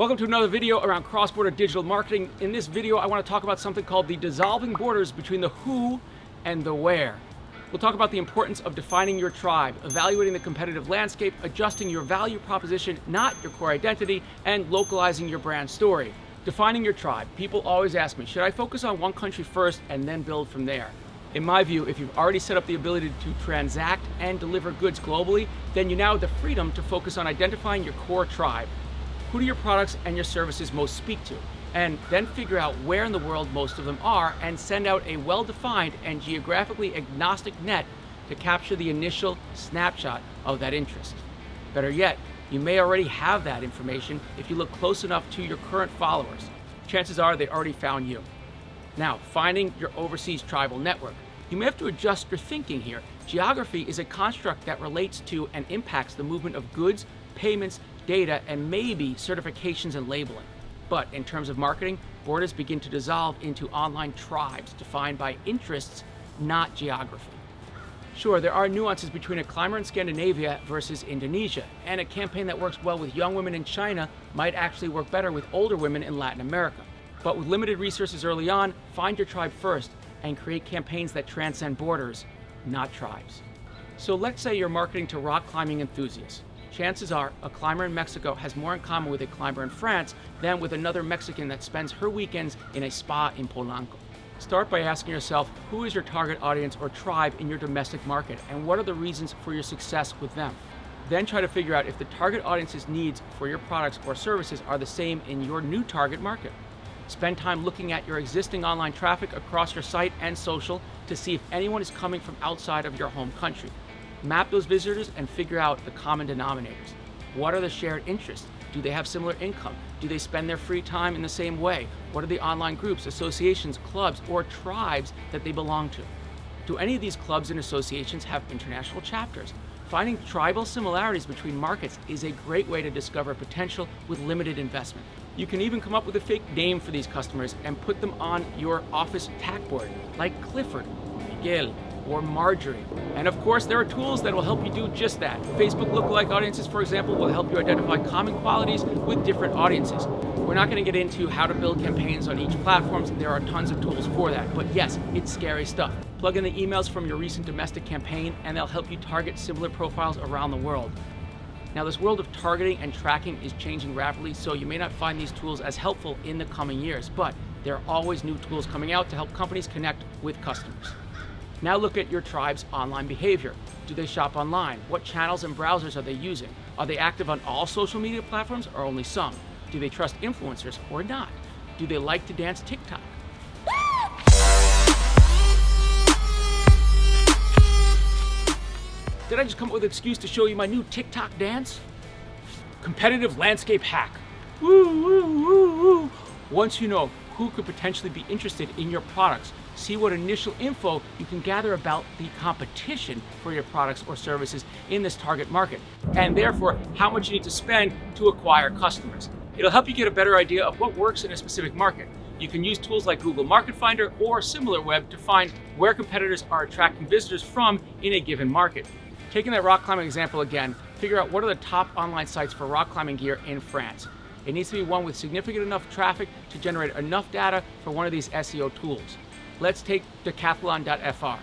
Welcome to another video around cross-border digital marketing. In this video, I want to talk about something called the dissolving borders between the who and the where. We'll talk about the importance of defining your tribe, evaluating the competitive landscape, adjusting your value proposition, not your core identity, and localizing your brand story. Defining your tribe. People always ask me, should I focus on one country first and then build from there? In my view, if you've already set up the ability to transact and deliver goods globally, then you now have the freedom to focus on identifying your core tribe. Who do your products and your services most speak to? And then figure out where in the world most of them are and send out a well-defined and geographically agnostic net to capture the initial snapshot of that interest. Better yet, you may already have that information if you look close enough to your current followers. Chances are they already found you. Now, finding your overseas tribal network. You may have to adjust your thinking here. Geography is a construct that relates to and impacts the movement of goods, payments, data, and maybe certifications and labeling. But in terms of marketing, borders begin to dissolve into online tribes defined by interests, not geography. Sure, there are nuances between a climber in Scandinavia versus Indonesia, and a campaign that works well with young women in China might actually work better with older women in Latin America. But with limited resources early on, find your tribe first and create campaigns that transcend borders, not tribes. So let's say you're marketing to rock climbing enthusiasts. Chances are a climber in Mexico has more in common with a climber in France than with another Mexican that spends her weekends in a spa in Polanco. Start by asking yourself, who is your target audience or tribe in your domestic market, and what are the reasons for your success with them? Then try to figure out if the target audience's needs for your products or services are the same in your new target market. Spend time looking at your existing online traffic across your site and social to see if anyone is coming from outside of your home country. Map those visitors and figure out the common denominators. What are the shared interests? Do they have similar income? Do they spend their free time in the same way? What are the online groups, associations, clubs, or tribes that they belong to? Do any of these clubs and associations have international chapters? Finding tribal similarities between markets is a great way to discover potential with limited investment. You can even come up with a fake name for these customers and put them on your office tack board, like Clifford, Miguel, or Marjorie. And of course, there are tools that will help you do just that. Facebook lookalike audiences, for example, will help you identify common qualities with different audiences. We're not going to get into how to build campaigns on each platform. There are tons of tools for that. But yes, it's scary stuff. Plug in the emails from your recent domestic campaign, and they'll help you target similar profiles around the world. Now, this world of targeting and tracking is changing rapidly, so you may not find these tools as helpful in the coming years, but there are always new tools coming out to help companies connect with customers. Now look at your tribe's online behavior. Do they shop online? What channels and browsers are they using? Are they active on all social media platforms or only some? Do they trust influencers or not? Do they like to dance TikTok? Did I just come up with an excuse to show you my new TikTok dance? Competitive landscape hack. Woo, woo, woo, woo. Once you know who could potentially be interested in your products, see what initial info you can gather about the competition for your products or services in this target market, and therefore how much you need to spend to acquire customers. It'll help you get a better idea of what works in a specific market. You can use tools like Google Market Finder or SimilarWeb to find where competitors are attracting visitors from in a given market. Taking that rock climbing example again, figure out what are the top online sites for rock climbing gear in France. It needs to be one with significant enough traffic to generate enough data for one of these SEO tools. Let's take decathlon.fr.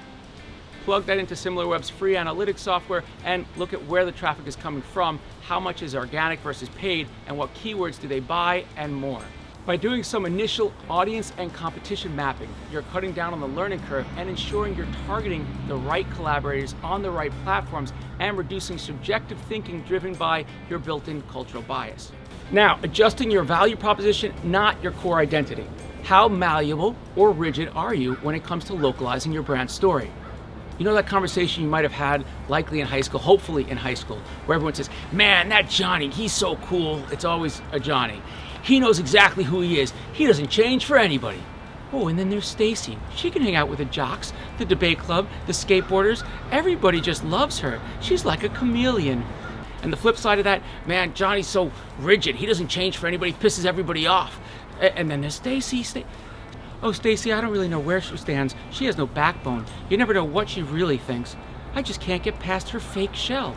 Plug that into SimilarWeb's free analytics software and look at where the traffic is coming from, how much is organic versus paid, and what keywords do they buy, and more. By doing some initial audience and competition mapping, you're cutting down on the learning curve and ensuring you're targeting the right collaborators on the right platforms and reducing subjective thinking driven by your built-in cultural bias. Now, adjusting your value proposition, not your core identity. How malleable or rigid are you when it comes to localizing your brand story? You know that conversation you might have had likely in high school, hopefully in high school, where everyone says, man, that Johnny, he's so cool. It's always a Johnny. He knows exactly who he is. He doesn't change for anybody. Oh, and then there's Stacy. She can hang out with the jocks, the debate club, the skateboarders. Everybody just loves her. She's like a chameleon. And the flip side of that, man, Johnny's so rigid. He doesn't change for anybody, pisses everybody off. And then there's Stacy. Oh, Stacy, I don't really know where she stands. She has no backbone. You never know what she really thinks. I just can't get past her fake shell.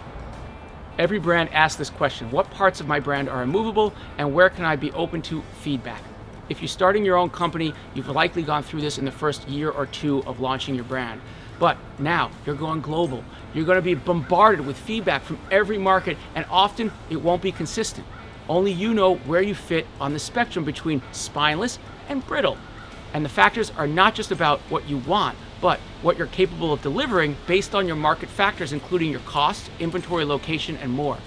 Every brand asks this question: what parts of my brand are immovable, and where can I be open to feedback? If you're starting your own company, you've likely gone through this in the first year or two of launching your brand. But now you're going global. You're going to be bombarded with feedback from every market, and often it won't be consistent. Only you know where you fit on the spectrum between spineless and brittle. And the factors are not just about what you want, but what you're capable of delivering based on your market factors, including your costs, inventory location, and more.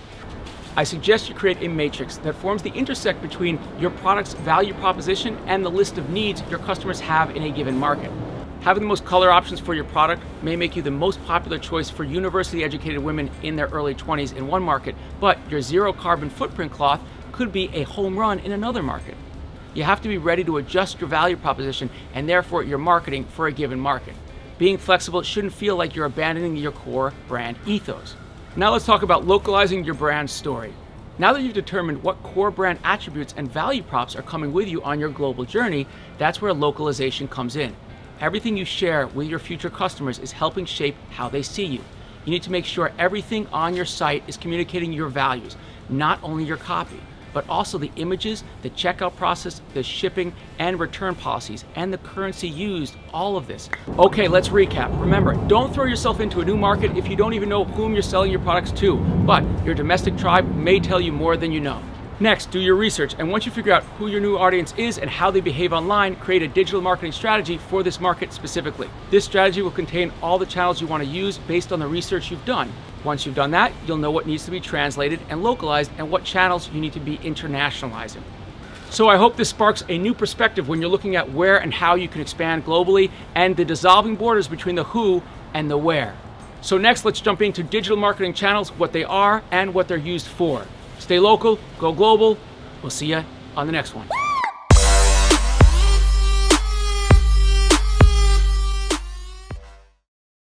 I suggest you create a matrix that forms the intersect between your product's value proposition and the list of needs your customers have in a given market. Having the most color options for your product may make you the most popular choice for university educated women in their early 20s in one market, but your zero carbon footprint cloth could be a home run in another market. You have to be ready to adjust your value proposition and therefore your marketing for a given market. Being flexible shouldn't feel like you're abandoning your core brand ethos. Now let's talk about localizing your brand story. Now that you've determined what core brand attributes and value props are coming with you on your global journey, that's where localization comes in. Everything you share with your future customers is helping shape how they see you. You need to make sure everything on your site is communicating your values, not only your copy, but also the images, the checkout process, the shipping and return policies, and the currency used, all of this. Okay, let's recap. Remember, don't throw yourself into a new market if you don't even know whom you're selling your products to, but your domestic tribe may tell you more than you know. Next, do your research, and once you figure out who your new audience is and how they behave online, create a digital marketing strategy for this market specifically. This strategy will contain all the channels you want to use based on the research you've done. Once you've done that, you'll know what needs to be translated and localized and what channels you need to be internationalizing. So I hope this sparks a new perspective when you're looking at where and how you can expand globally and the dissolving borders between the who and the where. So next, let's jump into digital marketing channels, what they are and what they're used for. Stay local, go global. We'll see you on the next one.